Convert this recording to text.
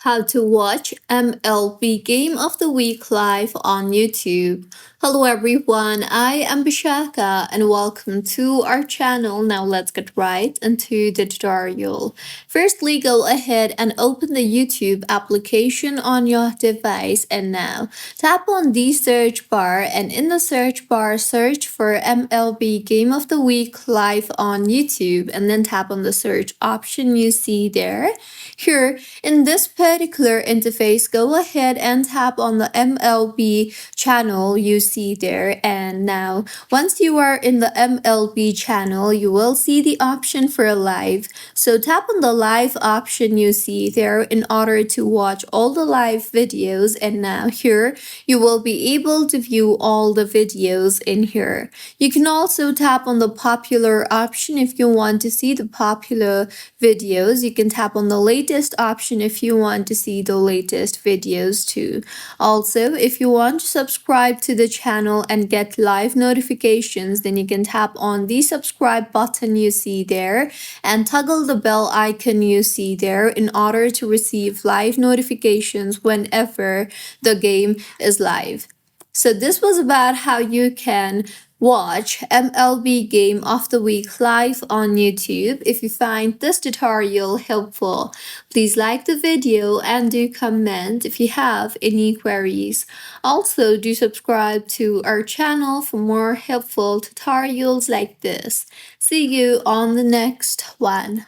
How to watch MLB Game of the Week live on YouTube. Hello everyone, I am Bishaka and welcome to our channel. Now let's get right into the tutorial. Firstly, go ahead and open the YouTube application on your device and now tap on the search bar and in the search bar search for MLB Game of the Week live on YouTube and then tap on the search option you see there. Here in this particular interface, go ahead and tap on the MLB channel you see there. And now, once you are in the MLB channel, you will see the option for live. So tap on the live option you see there in order to watch all the live videos. And now here, you will be able to view all the videos in here. You can also tap on the popular option if you want to see the popular videos. You can tap on the latest option if you want to see the latest videos too. Also, if you want to subscribe to the channel and get live notifications, then you can tap on the subscribe button you see there and toggle the bell icon you see there in order to receive live notifications whenever the game is live. So this was about how you can watch MLB Game of the Week live on YouTube. If you find this tutorial helpful, please like the video and do comment if you have any queries. Also, do subscribe to our channel for more helpful tutorials like this. See you on the next one.